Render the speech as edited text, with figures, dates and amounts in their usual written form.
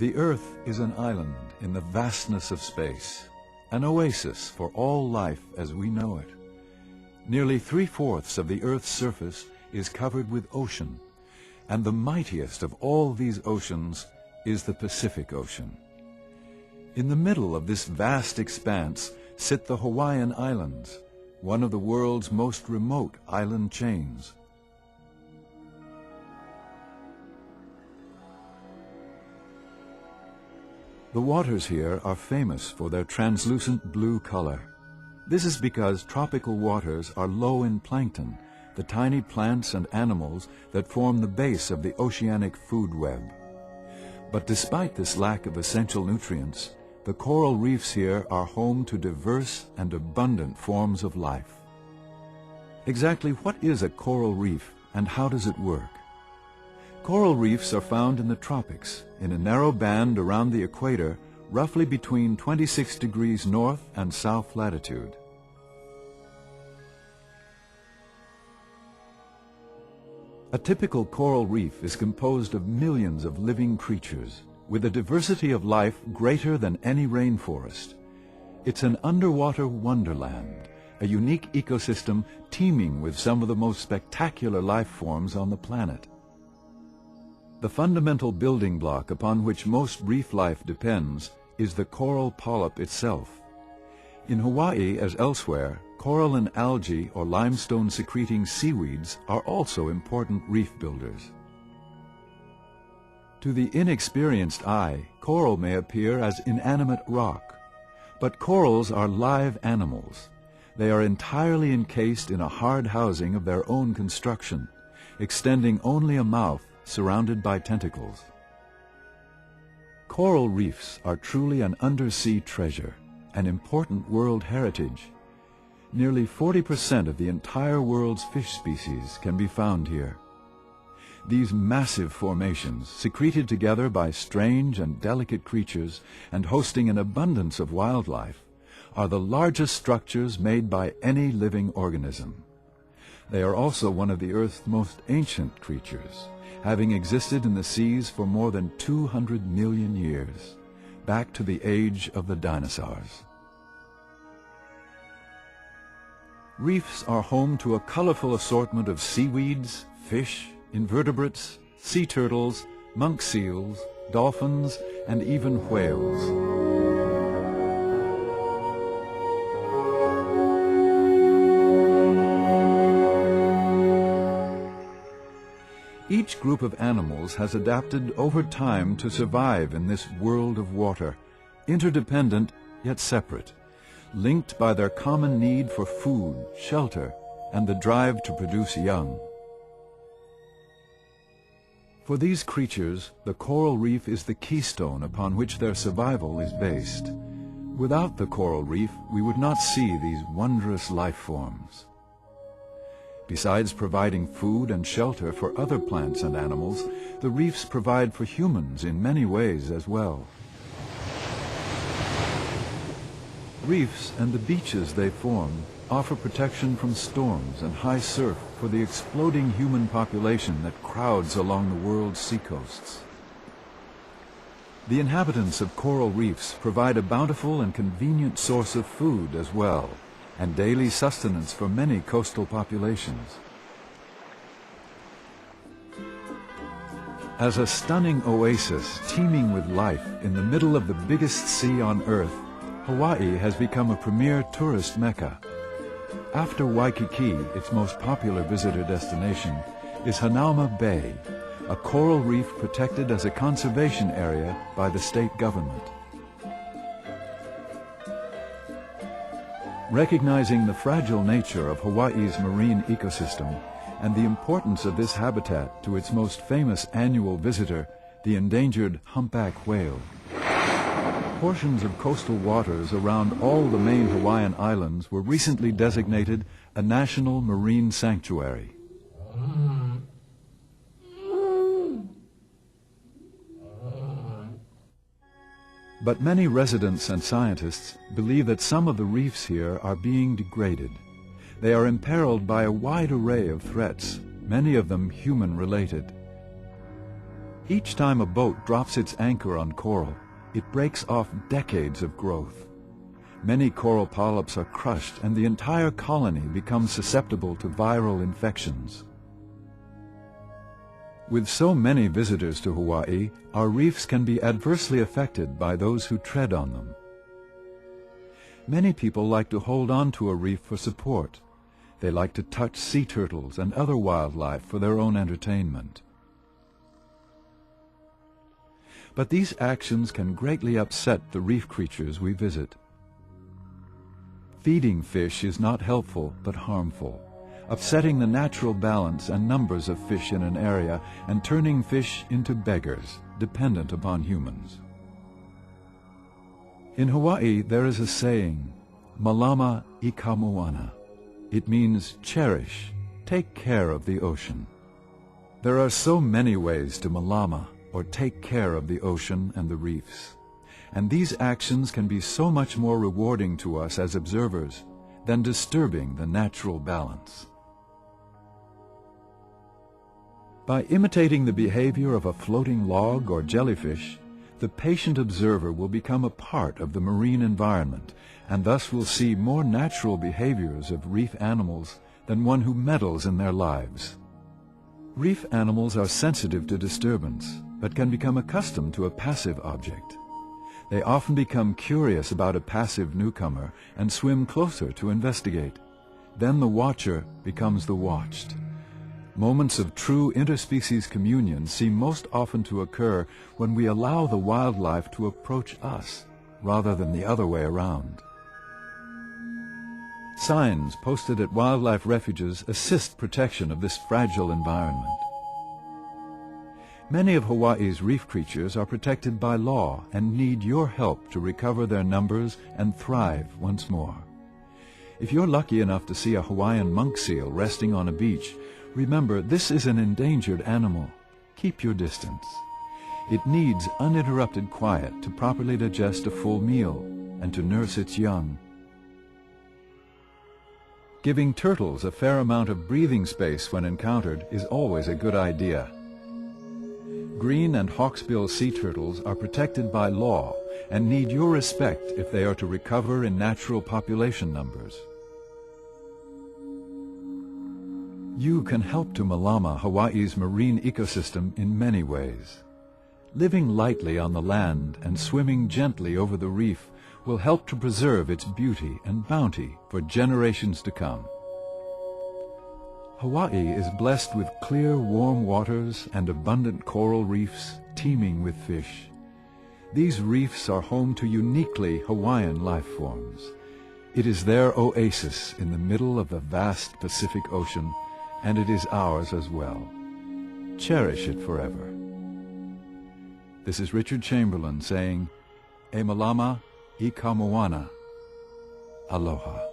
The Earth is an island in the vastness of space, an oasis for all life as we know it. Nearly 3/4 of the Earth's surface is covered with ocean, and the mightiest of all these oceans is the Pacific Ocean. In the middle of this vast expanse sit the Hawaiian Islands, one of the world's most remote island chains. The waters here are famous for their translucent blue color. This is because tropical waters are low in plankton, the tiny plants and animals that form the base of the oceanic food web. But despite this lack of essential nutrients, the coral reefs here are home to diverse and abundant forms of life. Exactly what is a coral reef and how does it work? Coral reefs are found in the tropics, in a narrow band around the equator, roughly between 26 degrees north and south latitude. A typical coral reef is composed of millions of living creatures, with a diversity of life greater than any rainforest. It's an underwater wonderland, a unique ecosystem teeming with some of the most spectacular life forms on the planet. The fundamental building block upon which most reef life depends is the coral polyp itself. In Hawaii, as elsewhere, coral and algae or limestone-secreting seaweeds are also important reef builders. To the inexperienced eye, coral may appear as inanimate rock, but corals are live animals. They are entirely encased in a hard housing of their own construction, extending only a mouth surrounded by tentacles. Coral reefs are truly an undersea treasure, an important world heritage. Nearly 40% of the entire world's fish species can be found here. These massive formations, secreted together by strange and delicate creatures and hosting an abundance of wildlife, are the largest structures made by any living organism. They are also one of the Earth's most ancient creatures, having existed in the seas for more than 200 million years, back to the age of the dinosaurs. Reefs are home to a colorful assortment of seaweeds, fish, invertebrates, sea turtles, monk seals, dolphins, and even whales. Each group of animals has adapted over time to survive in this world of water, interdependent yet separate, linked by their common need for food, shelter, and the drive to produce young. For these creatures, the coral reef is the keystone upon which their survival is based. Without the coral reef, we would not see these wondrous life forms. Besides providing food and shelter for other plants and animals, the reefs provide for humans in many ways as well. Reefs and the beaches they form offer protection from storms and high surf for the exploding human population that crowds along the world's seacoasts. The inhabitants of coral reefs provide a bountiful and convenient source of food as well, and daily sustenance for many coastal populations. As a stunning oasis teeming with life in the middle of the biggest sea on Earth, Hawaii has become a premier tourist mecca. After Waikiki, its most popular visitor destination, is Hanauma Bay, a coral reef protected as a conservation area by the state government. Recognizing the fragile nature of Hawaii's marine ecosystem and the importance of this habitat to its most famous annual visitor, the endangered humpback whale, portions of coastal waters around all the main Hawaiian Islands were recently designated a national marine sanctuary. But many residents and scientists believe that some of the reefs here are being degraded. They are imperiled by a wide array of threats, many of them human-related. Each time a boat drops its anchor on coral, it breaks off decades of growth. Many coral polyps are crushed and the entire colony becomes susceptible to viral infections. With so many visitors to Hawaii, our reefs can be adversely affected by those who tread on them. Many people like to hold on to a reef for support. They like to touch sea turtles and other wildlife for their own entertainment. But these actions can greatly upset the reef creatures we visit. Feeding fish is not helpful but harmful, upsetting the natural balance and numbers of fish in an area and turning fish into beggars, dependent upon humans. In Hawaii there is a saying, "Malama I ka moana." It means cherish, take care of the ocean. There are so many ways to malama, or take care of the ocean and the reefs. And these actions can be so much more rewarding to us as observers than disturbing the natural balance. By imitating the behavior of a floating log or jellyfish, the patient observer will become a part of the marine environment and thus will see more natural behaviors of reef animals than one who meddles in their lives. Reef animals are sensitive to disturbance, but can become accustomed to a passive object. They often become curious about a passive newcomer and swim closer to investigate. Then the watcher becomes the watched. Moments of true interspecies communion seem most often to occur when we allow the wildlife to approach us, rather than the other way around. Signs posted at wildlife refuges assist protection of this fragile environment. Many of Hawaii's reef creatures are protected by law and need your help to recover their numbers and thrive once more. If you're lucky enough to see a Hawaiian monk seal resting on a beach, remember this is an endangered animal. Keep your distance. It needs uninterrupted quiet to properly digest a full meal and to nurse its young. Giving turtles a fair amount of breathing space when encountered is always a good idea. Green and hawksbill sea turtles are protected by law and need your respect if they are to recover in natural population numbers. You can help to malama Hawaii's marine ecosystem in many ways. Living lightly on the land and swimming gently over the reef will help to preserve its beauty and bounty for generations to come. Hawaii is blessed with clear, warm waters and abundant coral reefs teeming with fish. These reefs are home to uniquely Hawaiian life forms. It is their oasis in the middle of the vast Pacific Ocean, and it is ours as well. Cherish it forever. This is Richard Chamberlain saying, E malama I ka moana. Aloha.